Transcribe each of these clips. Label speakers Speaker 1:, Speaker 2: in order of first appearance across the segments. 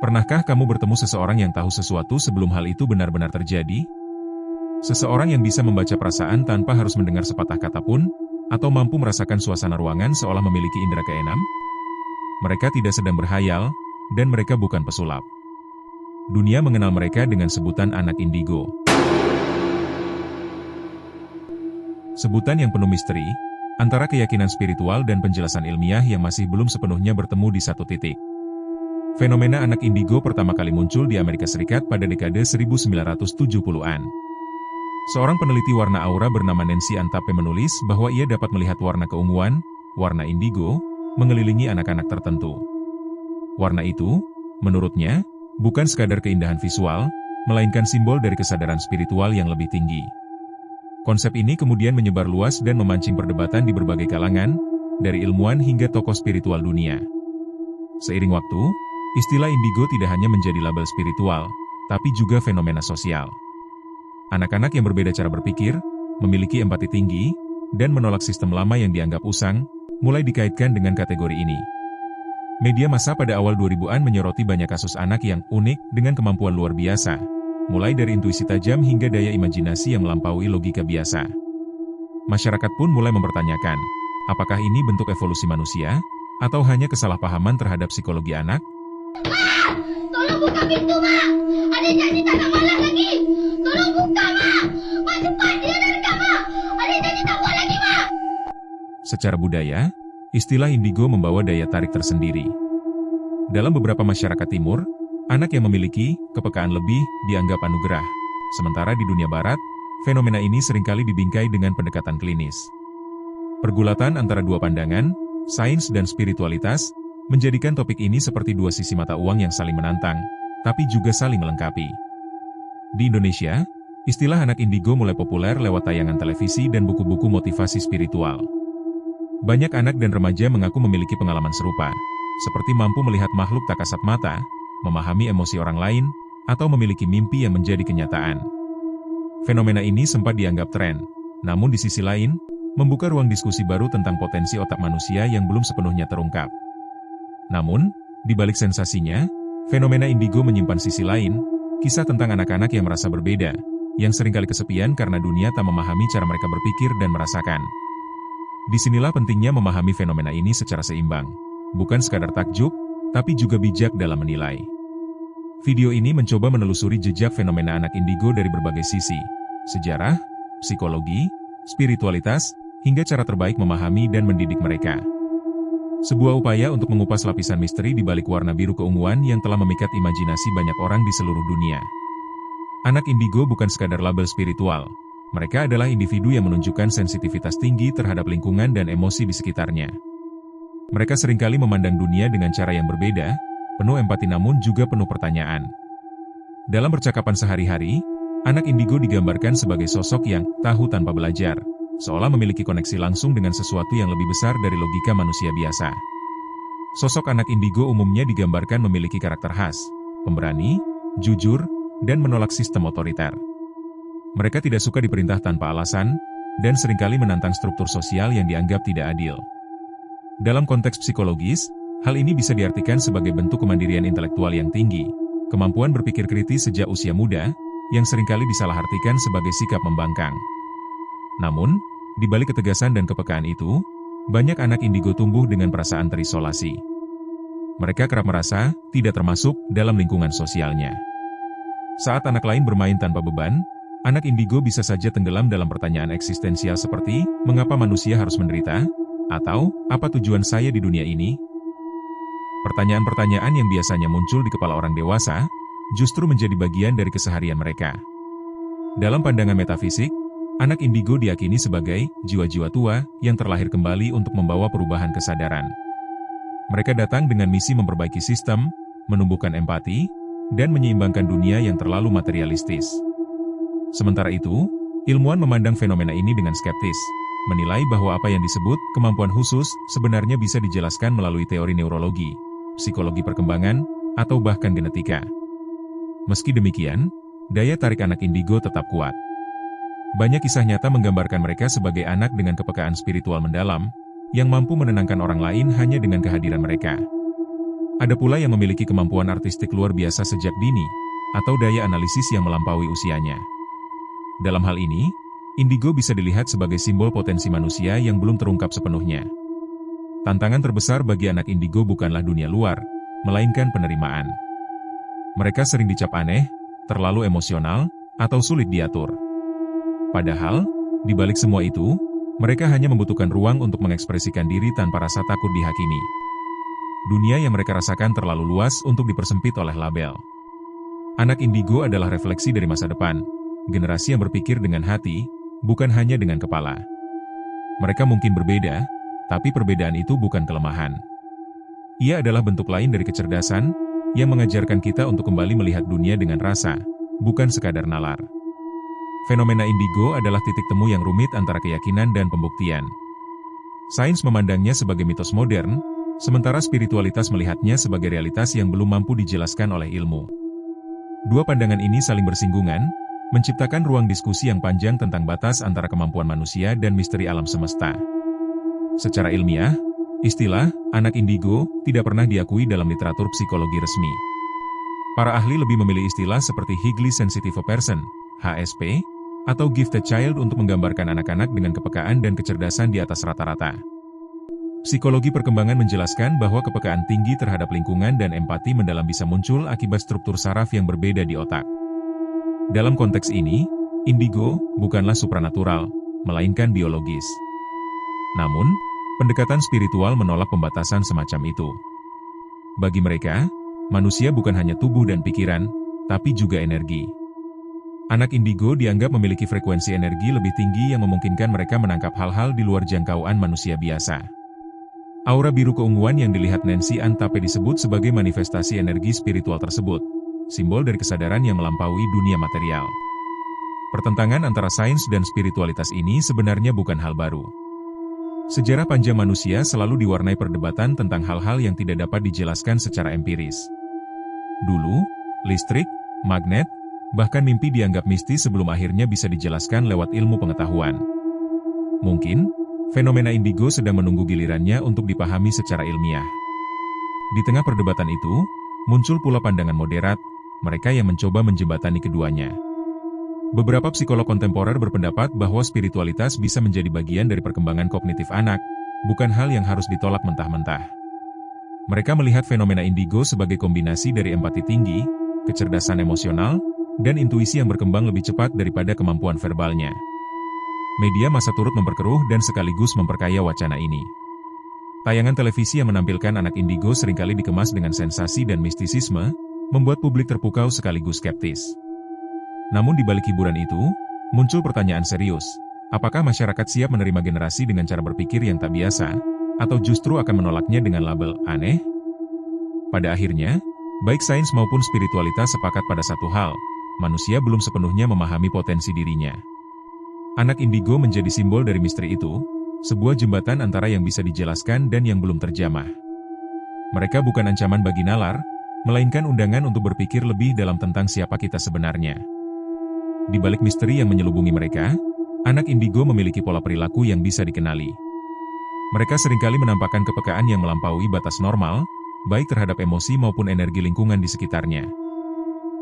Speaker 1: Pernahkah kamu bertemu seseorang yang tahu sesuatu sebelum hal itu benar-benar terjadi? Seseorang yang bisa membaca perasaan tanpa harus mendengar sepatah kata pun, atau mampu merasakan suasana ruangan seolah memiliki indera keenam? Mereka tidak sedang berhayal, dan mereka bukan pesulap. Dunia mengenal mereka dengan sebutan anak indigo. Sebutan yang penuh misteri, antara keyakinan spiritual dan penjelasan ilmiah yang masih belum sepenuhnya bertemu di satu titik. Fenomena anak indigo pertama kali muncul di Amerika Serikat pada dekade 1970-an. Seorang peneliti warna aura bernama Nancy Antape menulis bahwa ia dapat melihat warna keunguan, warna indigo, mengelilingi anak-anak tertentu. Warna itu, menurutnya, bukan sekadar keindahan visual, melainkan simbol dari kesadaran spiritual yang lebih tinggi. Konsep ini kemudian menyebar luas dan memancing perdebatan di berbagai kalangan, dari ilmuwan hingga tokoh spiritual dunia. Seiring waktu, istilah indigo tidak hanya menjadi label spiritual, tapi juga fenomena sosial. Anak-anak yang berbeda cara berpikir, memiliki empati tinggi, dan menolak sistem lama yang dianggap usang, mulai dikaitkan dengan kategori ini. Media massa pada awal 2000-an menyoroti banyak kasus anak yang unik dengan kemampuan luar biasa, mulai dari intuisi tajam hingga daya imajinasi yang melampaui logika biasa. Masyarakat pun mulai mempertanyakan, apakah ini bentuk evolusi manusia, atau hanya kesalahpahaman terhadap psikologi anak?
Speaker 2: Ma! Tolong buka pintu, Ma! Ada janji tak nak malas lagi! Tolong buka, Ma! Ma, cepat! Dia dah dekat, Ma! Ada janji tak buat lagi, Ma!
Speaker 1: Secara budaya, istilah indigo membawa daya tarik tersendiri. Dalam beberapa masyarakat timur, anak yang memiliki kepekaan lebih dianggap anugerah. Sementara di dunia barat, fenomena ini seringkali dibingkai dengan pendekatan klinis. Pergulatan antara dua pandangan, sains dan spiritualitas, menjadikan topik ini seperti dua sisi mata uang yang saling menantang, tapi juga saling melengkapi. Di Indonesia, istilah anak indigo mulai populer lewat tayangan televisi dan buku-buku motivasi spiritual. Banyak anak dan remaja mengaku memiliki pengalaman serupa, seperti mampu melihat makhluk tak kasat mata, memahami emosi orang lain, atau memiliki mimpi yang menjadi kenyataan. Fenomena ini sempat dianggap tren, namun di sisi lain, membuka ruang diskusi baru tentang potensi otak manusia yang belum sepenuhnya terungkap. Namun, di balik sensasinya, fenomena indigo menyimpan sisi lain, kisah tentang anak-anak yang merasa berbeda, yang seringkali kesepian karena dunia tak memahami cara mereka berpikir dan merasakan. Disinilah pentingnya memahami fenomena ini secara seimbang, bukan sekadar takjub, tapi juga bijak dalam menilai. Video ini mencoba menelusuri jejak fenomena anak indigo dari berbagai sisi, sejarah, psikologi, spiritualitas, hingga cara terbaik memahami dan mendidik mereka. Sebuah upaya untuk mengupas lapisan misteri di balik warna biru keunguan yang telah memikat imajinasi banyak orang di seluruh dunia. Anak indigo bukan sekadar label spiritual. Mereka adalah individu yang menunjukkan sensitivitas tinggi terhadap lingkungan dan emosi di sekitarnya. Mereka seringkali memandang dunia dengan cara yang berbeda, penuh empati namun juga penuh pertanyaan. Dalam percakapan sehari-hari, anak indigo digambarkan sebagai sosok yang tahu tanpa belajar, seolah memiliki koneksi langsung dengan sesuatu yang lebih besar dari logika manusia biasa. Sosok anak indigo umumnya digambarkan memiliki karakter khas, pemberani, jujur, dan menolak sistem otoriter. Mereka tidak suka diperintah tanpa alasan, dan seringkali menantang struktur sosial yang dianggap tidak adil. Dalam konteks psikologis, hal ini bisa diartikan sebagai bentuk kemandirian intelektual yang tinggi, kemampuan berpikir kritis sejak usia muda, yang seringkali disalahartikan sebagai sikap membangkang. Namun, di balik ketegasan dan kepekaan itu, banyak anak indigo tumbuh dengan perasaan terisolasi. Mereka kerap merasa tidak termasuk dalam lingkungan sosialnya. Saat anak lain bermain tanpa beban, anak indigo bisa saja tenggelam dalam pertanyaan eksistensial seperti, mengapa manusia harus menderita? Atau, apa tujuan saya di dunia ini? Pertanyaan-pertanyaan yang biasanya muncul di kepala orang dewasa, justru menjadi bagian dari keseharian mereka. Dalam pandangan metafisik, anak indigo diyakini sebagai jiwa-jiwa tua yang terlahir kembali untuk membawa perubahan kesadaran. Mereka datang dengan misi memperbaiki sistem, menumbuhkan empati, dan menyeimbangkan dunia yang terlalu materialistis. Sementara itu, ilmuwan memandang fenomena ini dengan skeptis, menilai bahwa apa yang disebut kemampuan khusus sebenarnya bisa dijelaskan melalui teori neurologi, psikologi perkembangan, atau bahkan genetika. Meski demikian, daya tarik anak indigo tetap kuat. Banyak kisah nyata menggambarkan mereka sebagai anak dengan kepekaan spiritual mendalam, yang mampu menenangkan orang lain hanya dengan kehadiran mereka. Ada pula yang memiliki kemampuan artistik luar biasa sejak dini, atau daya analisis yang melampaui usianya. Dalam hal ini, indigo bisa dilihat sebagai simbol potensi manusia yang belum terungkap sepenuhnya. Tantangan terbesar bagi anak indigo bukanlah dunia luar, melainkan penerimaan. Mereka sering dicap aneh, terlalu emosional, atau sulit diatur. Padahal, di balik semua itu, mereka hanya membutuhkan ruang untuk mengekspresikan diri tanpa rasa takut dihakimi. Dunia yang mereka rasakan terlalu luas untuk dipersempit oleh label. Anak indigo adalah refleksi dari masa depan, generasi yang berpikir dengan hati, bukan hanya dengan kepala. Mereka mungkin berbeda, tapi perbedaan itu bukan kelemahan. Ia adalah bentuk lain dari kecerdasan, yang mengajarkan kita untuk kembali melihat dunia dengan rasa, bukan sekadar nalar. Fenomena indigo adalah titik temu yang rumit antara keyakinan dan pembuktian. Sains memandangnya sebagai mitos modern, sementara spiritualitas melihatnya sebagai realitas yang belum mampu dijelaskan oleh ilmu. Dua pandangan ini saling bersinggungan, menciptakan ruang diskusi yang panjang tentang batas antara kemampuan manusia dan misteri alam semesta. Secara ilmiah, istilah anak indigo tidak pernah diakui dalam literatur psikologi resmi. Para ahli lebih memilih istilah seperti highly sensitive person, HSP, atau gifted child untuk menggambarkan anak-anak dengan kepekaan dan kecerdasan di atas rata-rata. Psikologi perkembangan menjelaskan bahwa kepekaan tinggi terhadap lingkungan dan empati mendalam bisa muncul akibat struktur saraf yang berbeda di otak. Dalam konteks ini, indigo bukanlah supranatural, melainkan biologis. Namun, pendekatan spiritual menolak pembatasan semacam itu. Bagi mereka, manusia bukan hanya tubuh dan pikiran, tapi juga energi. Anak indigo dianggap memiliki frekuensi energi lebih tinggi yang memungkinkan mereka menangkap hal-hal di luar jangkauan manusia biasa. Aura biru keunguan yang dilihat Nancy Ann Tape disebut sebagai manifestasi energi spiritual tersebut, simbol dari kesadaran yang melampaui dunia material. Pertentangan antara sains dan spiritualitas ini sebenarnya bukan hal baru. Sejarah panjang manusia selalu diwarnai perdebatan tentang hal-hal yang tidak dapat dijelaskan secara empiris. Dulu, listrik, magnet, bahkan mimpi dianggap mistis sebelum akhirnya bisa dijelaskan lewat ilmu pengetahuan. Mungkin, fenomena indigo sedang menunggu gilirannya untuk dipahami secara ilmiah. Di tengah perdebatan itu, muncul pula pandangan moderat, mereka yang mencoba menjembatani keduanya. Beberapa psikolog kontemporer berpendapat bahwa spiritualitas bisa menjadi bagian dari perkembangan kognitif anak, bukan hal yang harus ditolak mentah-mentah. Mereka melihat fenomena indigo sebagai kombinasi dari empati tinggi, kecerdasan emosional, dan intuisi yang berkembang lebih cepat daripada kemampuan verbalnya. Media massa turut memperkeruh dan sekaligus memperkaya wacana ini. Tayangan televisi yang menampilkan anak indigo seringkali dikemas dengan sensasi dan mistisisme, membuat publik terpukau sekaligus skeptis. Namun di balik hiburan itu, muncul pertanyaan serius, apakah masyarakat siap menerima generasi dengan cara berpikir yang tak biasa, atau justru akan menolaknya dengan label aneh? Pada akhirnya, baik sains maupun spiritualitas sepakat pada satu hal, manusia belum sepenuhnya memahami potensi dirinya. Anak indigo menjadi simbol dari misteri itu, sebuah jembatan antara yang bisa dijelaskan dan yang belum terjamah. Mereka bukan ancaman bagi nalar, melainkan undangan untuk berpikir lebih dalam tentang siapa kita sebenarnya. Di balik misteri yang menyelubungi mereka, anak indigo memiliki pola perilaku yang bisa dikenali. Mereka seringkali menampakkan kepekaan yang melampaui batas normal, baik terhadap emosi maupun energi lingkungan di sekitarnya.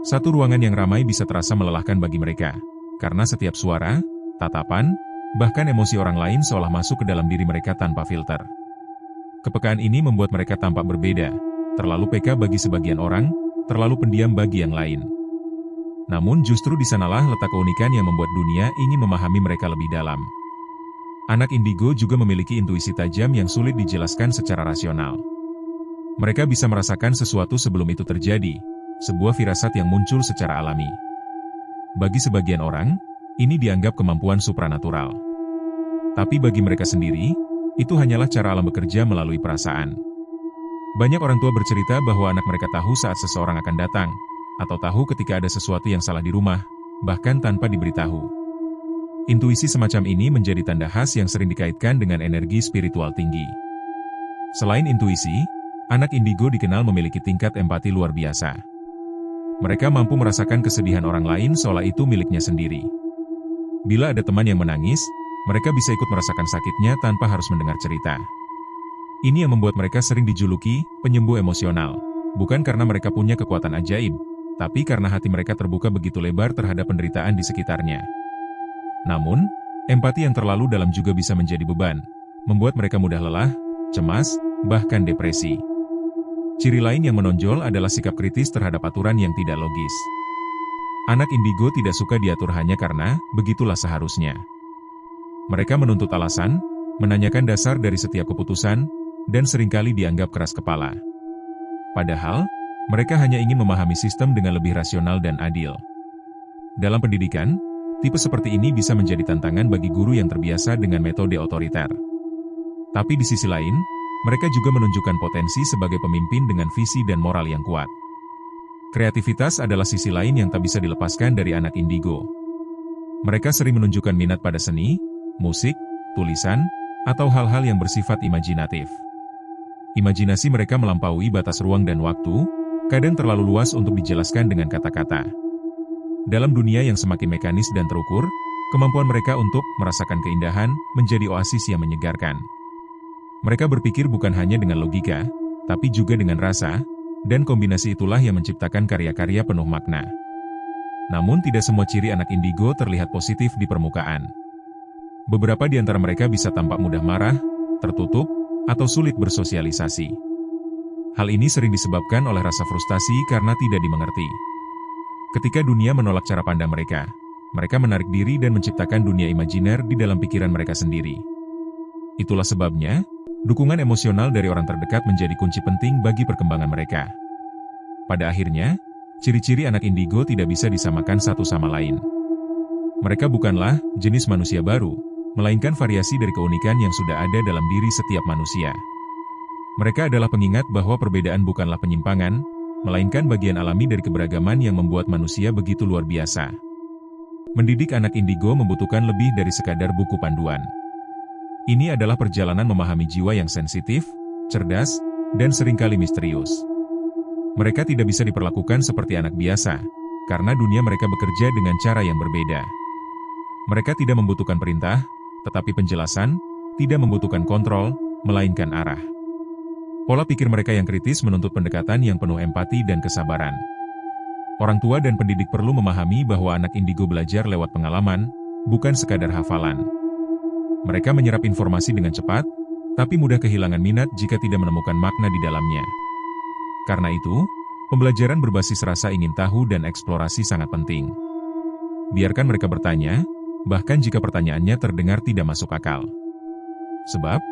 Speaker 1: Satu ruangan yang ramai bisa terasa melelahkan bagi mereka, karena setiap suara, tatapan, bahkan emosi orang lain seolah masuk ke dalam diri mereka tanpa filter. Kepekaan ini membuat mereka tampak berbeda, terlalu peka bagi sebagian orang, terlalu pendiam bagi yang lain. Namun justru di sanalah letak keunikan yang membuat dunia ingin memahami mereka lebih dalam. Anak indigo juga memiliki intuisi tajam yang sulit dijelaskan secara rasional. Mereka bisa merasakan sesuatu sebelum itu terjadi, sebuah firasat yang muncul secara alami. Bagi sebagian orang, ini dianggap kemampuan supranatural. Tapi bagi mereka sendiri, itu hanyalah cara alam bekerja melalui perasaan. Banyak orang tua bercerita bahwa anak mereka tahu saat seseorang akan datang, atau tahu ketika ada sesuatu yang salah di rumah, bahkan tanpa diberitahu. Intuisi semacam ini menjadi tanda khas yang sering dikaitkan dengan energi spiritual tinggi. Selain intuisi, anak indigo dikenal memiliki tingkat empati luar biasa. Mereka mampu merasakan kesedihan orang lain seolah itu miliknya sendiri. Bila ada teman yang menangis, mereka bisa ikut merasakan sakitnya tanpa harus mendengar cerita. Ini yang membuat mereka sering dijuluki penyembuh emosional. bukan karena mereka punya kekuatan ajaib, tapi karena hati mereka terbuka begitu lebar terhadap penderitaan di sekitarnya. Namun, empati yang terlalu dalam juga bisa menjadi beban, membuat mereka mudah lelah, cemas, bahkan depresi. Ciri lain yang menonjol adalah sikap kritis terhadap aturan yang tidak logis. Anak indigo tidak suka diatur hanya karena begitulah seharusnya. Mereka menuntut alasan, menanyakan dasar dari setiap keputusan, dan seringkali dianggap keras kepala. Padahal, mereka hanya ingin memahami sistem dengan lebih rasional dan adil. Dalam pendidikan, tipe seperti ini bisa menjadi tantangan bagi guru yang terbiasa dengan metode otoriter. Tapi di sisi lain, mereka juga menunjukkan potensi sebagai pemimpin dengan visi dan moral yang kuat. Kreativitas adalah sisi lain yang tak bisa dilepaskan dari anak indigo. Mereka sering menunjukkan minat pada seni, musik, tulisan, atau hal-hal yang bersifat imajinatif. Imajinasi mereka melampaui batas ruang dan waktu, kadang terlalu luas untuk dijelaskan dengan kata-kata. Dalam dunia yang semakin mekanis dan terukur, kemampuan mereka untuk merasakan keindahan menjadi oasis yang menyegarkan. Mereka berpikir bukan hanya dengan logika, tapi juga dengan rasa, dan kombinasi itulah yang menciptakan karya-karya penuh makna. Namun tidak semua ciri anak indigo terlihat positif di permukaan. Beberapa di antara mereka bisa tampak mudah marah, tertutup, atau sulit bersosialisasi. Hal ini sering disebabkan oleh rasa frustasi karena tidak dimengerti. Ketika dunia menolak cara pandang mereka, mereka menarik diri dan menciptakan dunia imajiner di dalam pikiran mereka sendiri. Itulah sebabnya, dukungan emosional dari orang terdekat menjadi kunci penting bagi perkembangan mereka. Pada akhirnya, ciri-ciri anak indigo tidak bisa disamakan satu sama lain. Mereka bukanlah jenis manusia baru, melainkan variasi dari keunikan yang sudah ada dalam diri setiap manusia. Mereka adalah pengingat bahwa perbedaan bukanlah penyimpangan, melainkan bagian alami dari keberagaman yang membuat manusia begitu luar biasa. Mendidik anak indigo membutuhkan lebih dari sekadar buku panduan. Ini adalah perjalanan memahami jiwa yang sensitif, cerdas, dan seringkali misterius. Mereka tidak bisa diperlakukan seperti anak biasa, karena dunia mereka bekerja dengan cara yang berbeda. Mereka tidak membutuhkan perintah, tetapi penjelasan, tidak membutuhkan kontrol, melainkan arah. Pola pikir mereka yang kritis menuntut pendekatan yang penuh empati dan kesabaran. Orang tua dan pendidik perlu memahami bahwa anak indigo belajar lewat pengalaman, bukan sekadar hafalan. Mereka menyerap informasi dengan cepat, tapi mudah kehilangan minat jika tidak menemukan makna di dalamnya. Karena itu, pembelajaran berbasis rasa ingin tahu dan eksplorasi sangat penting. Biarkan mereka bertanya, bahkan jika pertanyaannya terdengar tidak masuk akal. Sebab,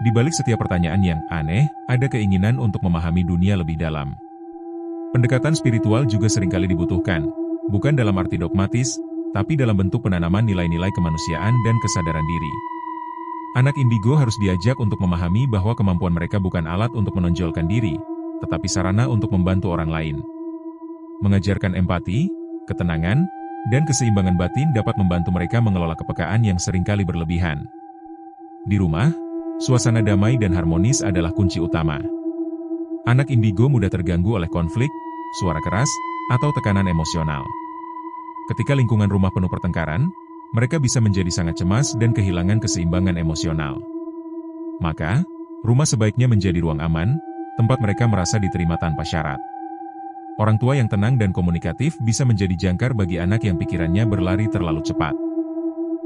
Speaker 1: di balik setiap pertanyaan yang aneh, ada keinginan untuk memahami dunia lebih dalam. Pendekatan spiritual juga seringkali dibutuhkan, bukan dalam arti dogmatis, tapi dalam bentuk penanaman nilai-nilai kemanusiaan dan kesadaran diri. Anak indigo harus diajak untuk memahami bahwa kemampuan mereka bukan alat untuk menonjolkan diri, tetapi sarana untuk membantu orang lain. Mengajarkan empati, ketenangan, dan keseimbangan batin dapat membantu mereka mengelola kepekaan yang seringkali berlebihan. Di rumah, suasana damai dan harmonis adalah kunci utama. Anak indigo mudah terganggu oleh konflik, suara keras, atau tekanan emosional. Ketika lingkungan rumah penuh pertengkaran, mereka bisa menjadi sangat cemas dan kehilangan keseimbangan emosional. Maka, rumah sebaiknya menjadi ruang aman, tempat mereka merasa diterima tanpa syarat. Orang tua yang tenang dan komunikatif bisa menjadi jangkar bagi anak yang pikirannya berlari terlalu cepat.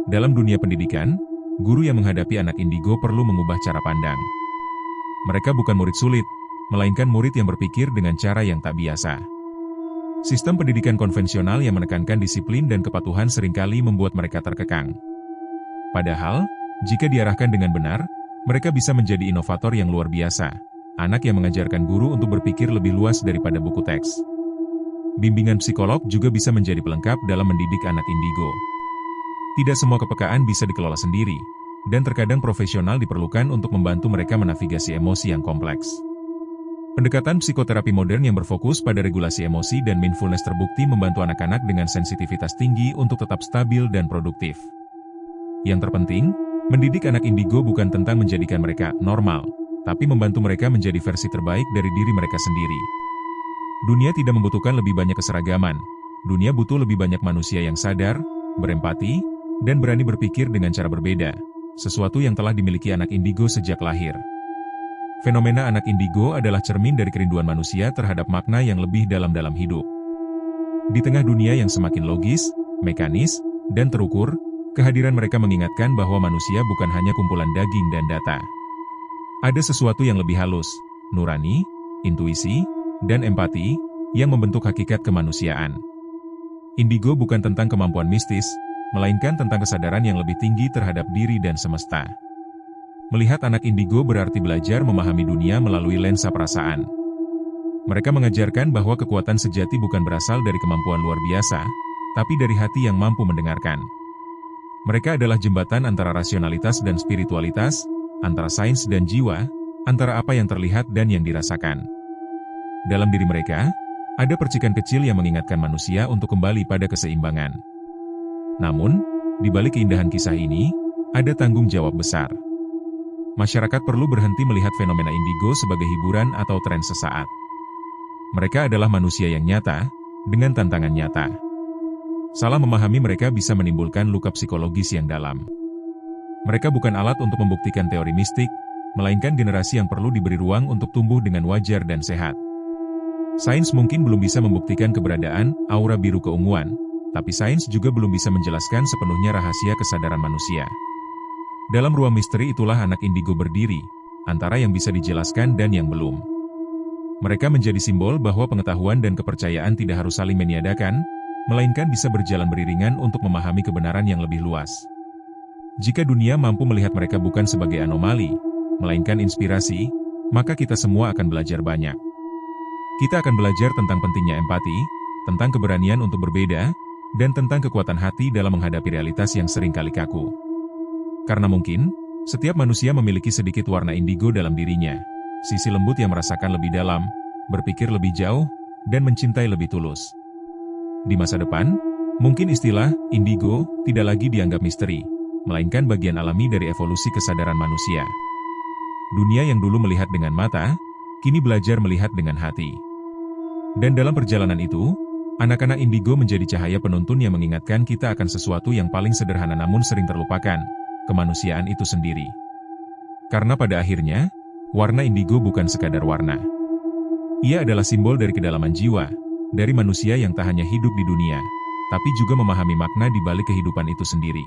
Speaker 1: Dalam dunia pendidikan, guru yang menghadapi anak indigo perlu mengubah cara pandang. Mereka bukan murid sulit, melainkan murid yang berpikir dengan cara yang tak biasa. Sistem pendidikan konvensional yang menekankan disiplin dan kepatuhan seringkali membuat mereka terkekang. Padahal, jika diarahkan dengan benar, mereka bisa menjadi inovator yang luar biasa, anak yang mengajarkan guru untuk berpikir lebih luas daripada buku teks. Bimbingan psikolog juga bisa menjadi pelengkap dalam mendidik anak indigo. Tidak semua kepekaan bisa dikelola sendiri, dan terkadang profesional diperlukan untuk membantu mereka menavigasi emosi yang kompleks. Pendekatan psikoterapi modern yang berfokus pada regulasi emosi dan mindfulness terbukti membantu anak-anak dengan sensitivitas tinggi untuk tetap stabil dan produktif. Yang terpenting, mendidik anak indigo bukan tentang menjadikan mereka normal, tapi membantu mereka menjadi versi terbaik dari diri mereka sendiri. Dunia tidak membutuhkan lebih banyak keseragaman. Dunia butuh lebih banyak manusia yang sadar, berempati, dan berani berpikir dengan cara berbeda, sesuatu yang telah dimiliki anak indigo sejak lahir. Fenomena anak indigo adalah cermin dari kerinduan manusia terhadap makna yang lebih dalam hidup. Di tengah dunia yang semakin logis, mekanis, dan terukur, kehadiran mereka mengingatkan bahwa manusia bukan hanya kumpulan daging dan data. Ada sesuatu yang lebih halus, nurani, intuisi, dan empati, yang membentuk hakikat kemanusiaan. Indigo bukan tentang kemampuan mistis, melainkan tentang kesadaran yang lebih tinggi terhadap diri dan semesta. Melihat anak indigo berarti belajar memahami dunia melalui lensa perasaan. Mereka mengajarkan bahwa kekuatan sejati bukan berasal dari kemampuan luar biasa, tapi dari hati yang mampu mendengarkan. Mereka adalah jembatan antara rasionalitas dan spiritualitas, antara sains dan jiwa, antara apa yang terlihat dan yang dirasakan. Dalam diri mereka, ada percikan kecil yang mengingatkan manusia untuk kembali pada keseimbangan. Namun, di balik keindahan kisah ini, ada tanggung jawab besar. Masyarakat perlu berhenti melihat fenomena indigo sebagai hiburan atau tren sesaat. Mereka adalah manusia yang nyata, dengan tantangan nyata. Salah memahami mereka bisa menimbulkan luka psikologis yang dalam. Mereka bukan alat untuk membuktikan teori mistik, melainkan generasi yang perlu diberi ruang untuk tumbuh dengan wajar dan sehat. Sains mungkin belum bisa membuktikan keberadaan aura biru keunguan, tapi sains juga belum bisa menjelaskan sepenuhnya rahasia kesadaran manusia. Dalam ruang misteri itulah anak indigo berdiri, antara yang bisa dijelaskan dan yang belum. Mereka menjadi simbol bahwa pengetahuan dan kepercayaan tidak harus saling meniadakan, melainkan bisa berjalan beriringan untuk memahami kebenaran yang lebih luas. Jika dunia mampu melihat mereka bukan sebagai anomali, melainkan inspirasi, maka kita semua akan belajar banyak. Kita akan belajar tentang pentingnya empati, tentang keberanian untuk berbeda, dan tentang kekuatan hati dalam menghadapi realitas yang seringkali kaku. Karena mungkin, setiap manusia memiliki sedikit warna indigo dalam dirinya, sisi lembut yang merasakan lebih dalam, berpikir lebih jauh, dan mencintai lebih tulus. Di masa depan, mungkin istilah indigo tidak lagi dianggap misteri, melainkan bagian alami dari evolusi kesadaran manusia. Dunia yang dulu melihat dengan mata, kini belajar melihat dengan hati. Dan dalam perjalanan itu, anak-anak indigo menjadi cahaya penuntun yang mengingatkan kita akan sesuatu yang paling sederhana namun sering terlupakan, kemanusiaan itu sendiri. Karena pada akhirnya, warna indigo bukan sekadar warna. Ia adalah simbol dari kedalaman jiwa, dari manusia yang tak hanya hidup di dunia, tapi juga memahami makna di balik kehidupan itu sendiri.